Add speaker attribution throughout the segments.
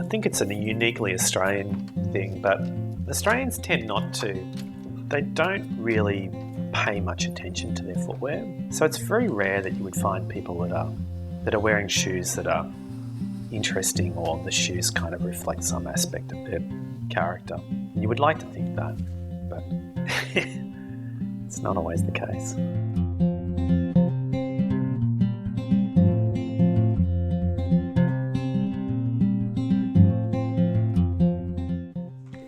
Speaker 1: think it's a uniquely Australian thing, but Australians tend not to. They don't really pay much attention to their footwear. So it's very rare that you would find people that are wearing shoes that are interesting, or the shoes kind of reflect some aspect of their character. And you would like to think that, but it's not always the case.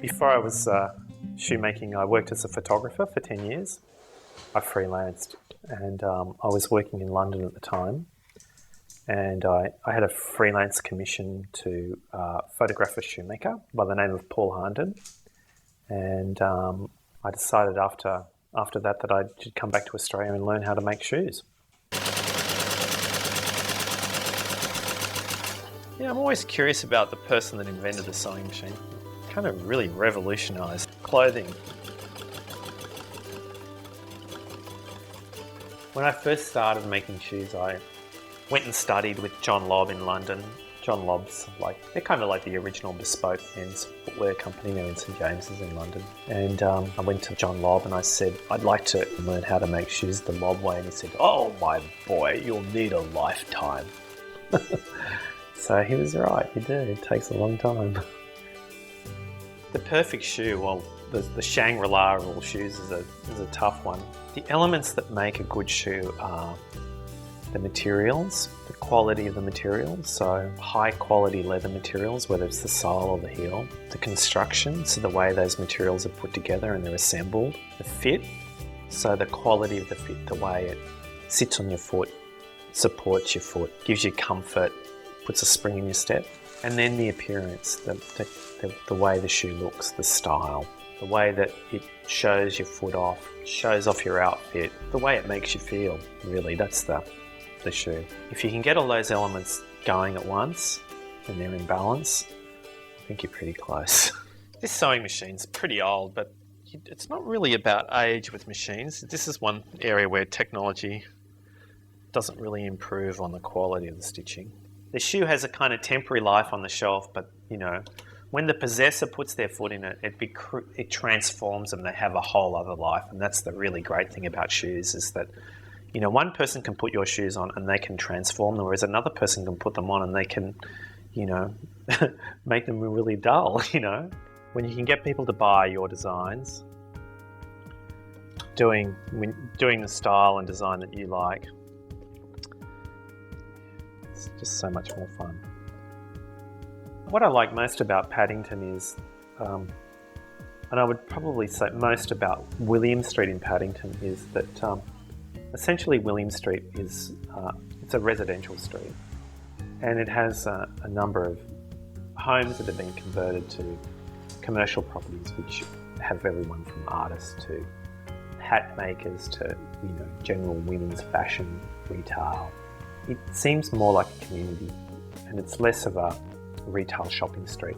Speaker 1: Before I was shoemaking, I worked as a photographer for 10 years. I freelanced, and I was working in London at the time, and I had a freelance commission to photograph a shoemaker by the name of Paul Harnden, and I decided after that I should come back to Australia and learn how to make shoes. Yeah, I'm always curious about the person that invented the sewing machine. It kind of really revolutionised clothing. When I first started making shoes, I went and studied with John Lobb in London. John Lobb's they're kind of like the original bespoke men's footwear company. They're in St James's in London. And I went to John Lobb and I said, I'd like to learn how to make shoes the Lobb way. And he said, oh my boy, you'll need a lifetime. So he was right, you do. It takes a long time. The perfect shoe, well, the Shangri-La of all shoes is a tough one. The elements that make a good shoe are the materials, the quality of the materials, so high quality leather materials, whether it's the sole or the heel, the construction, so the way those materials are put together and they're assembled, the fit, so the quality of the fit, the way it sits on your foot, supports your foot, gives you comfort, puts a spring in your step, and then the appearance, the way the shoe looks, the style, the way that it shows your foot off, shows off your outfit, the way it makes you feel, really, that's the shoe. If you can get all those elements going at once and they're in balance, I think you're pretty close. This sewing machine's pretty old, but it's not really about age with machines. This is one area where technology doesn't really improve on the quality of the stitching. The shoe has a kind of temporary life on the shelf, but when the possessor puts their foot in it, it transforms them. They have a whole other life, and that's the really great thing about shoes is that one person can put your shoes on and they can transform them, whereas another person can put them on and they can, make them really dull, When you can get people to buy your designs, doing the style and design that you like, it's just so much more fun. What I like most about Paddington is, and I would probably say most about William Street in Paddington, is that essentially William Street is it's a residential street, and it has a number of homes that have been converted to commercial properties, which have everyone from artists to hat makers to general women's fashion retail. It seems more like a community, and it's less of a retail shopping street.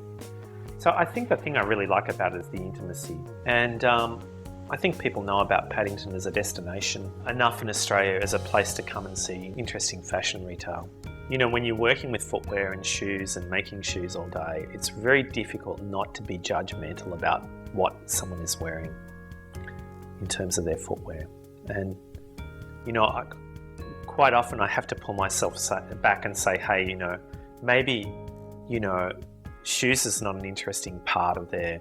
Speaker 1: So I think the thing I really like about it is the intimacy, and I think people know about Paddington as a destination enough in Australia as a place to come and see interesting fashion retail. When you're working with footwear and shoes and making shoes all day, it's very difficult not to be judgmental about what someone is wearing in terms of their footwear. And quite often I have to pull myself back and say, hey, maybe shoes is not an interesting part of their,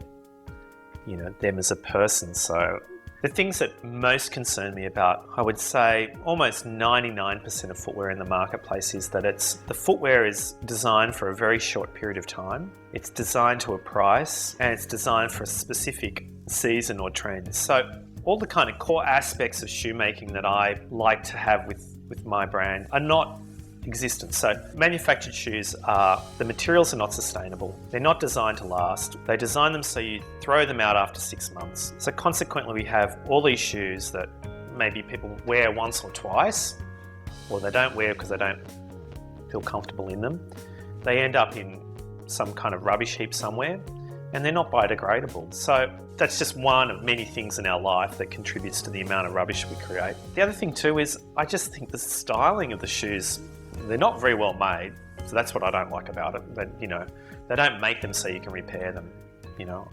Speaker 1: them as a person. So the things that most concern me about, I would say almost 99% of footwear in the marketplace, is that the footwear is designed for a very short period of time. It's designed to a price, and it's designed for a specific season or trend. So all the kind of core aspects of shoemaking that I like to have with my brand are not existent. So manufactured shoes the materials are not sustainable. They're not designed to last. They design them so you throw them out after 6 months. So consequently, we have all these shoes that maybe people wear once or twice, or they don't wear because they don't feel comfortable in them. They end up in some kind of rubbish heap somewhere, and they're not biodegradable. So that's just one of many things in our life that contributes to the amount of rubbish we create. The other thing too is I just think the styling of the shoes, they're not very well made. So that's what I don't like about it. That, you know, they don't make them so you can repair them, you know.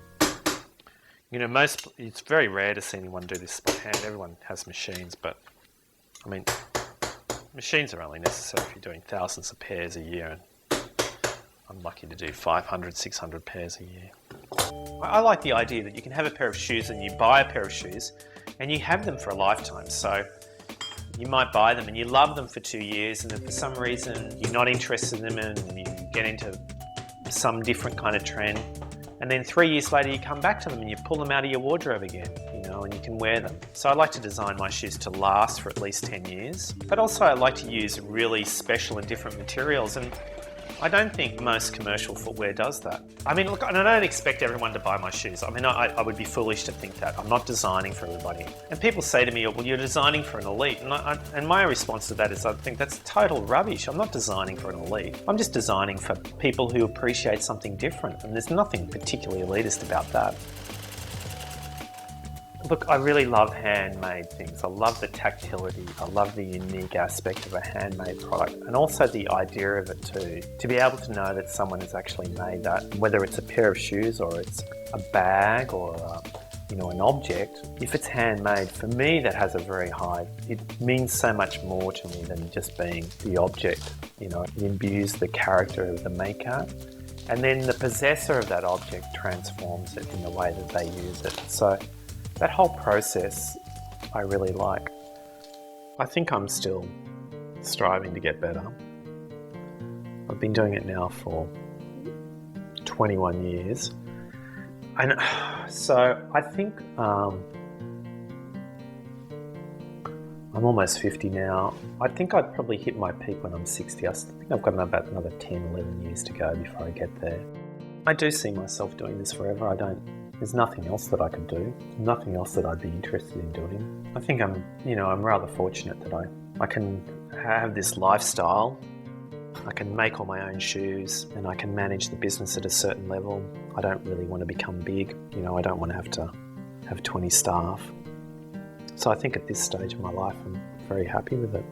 Speaker 1: You know, it's very rare to see anyone do this by hand. Everyone has machines, but I mean, machines are only necessary if you're doing thousands of pairs a year, and I'm lucky to do 500, 600 pairs a year. I like the idea that you can have a pair of shoes and you buy a pair of shoes and you have them for a lifetime. So you might buy them and you love them for 2 years, and if for some reason you're not interested in them and you get into some different kind of trend, and then 3 years later you come back to them and you pull them out of your wardrobe again, you know, and you can wear them. So I like to design my shoes to last for at least 10 years, but also I like to use really special and different materials, and I don't think most commercial footwear does that. I mean, look, and I don't expect everyone to buy my shoes. I mean, I would be foolish to think that. I'm not designing for everybody. And people say to me, well, you're designing for an elite. And my response to that is, I think that's total rubbish. I'm not designing for an elite. I'm just designing for people who appreciate something different. And there's nothing particularly elitist about that. Look, I really love handmade things. I love the tactility. I love the unique aspect of a handmade product, and also the idea of it too. To be able to know that someone has actually made that, whether it's a pair of shoes or it's a bag or you know, an object. If it's handmade, for me, that has a very high. It means so much more to me than just being the object. You know, it imbues the character of the maker, and then the possessor of that object transforms it in the way that they use it. So that whole process I really like. I think I'm still striving to get better. I've been doing it now for 21 years. And so I think I'm almost 50 now. I think I'd probably hit my peak when I'm 60. I think I've got about another 10, 11 years to go before I get there. I do see myself doing this forever. There's nothing else that I could do, nothing else that I'd be interested in doing. I think I'm rather fortunate that I can have this lifestyle. I can make all my own shoes and I can manage the business at a certain level. I don't really want to become big. You know, I don't want to have 20 staff. So I think at this stage of my life, I'm very happy with it.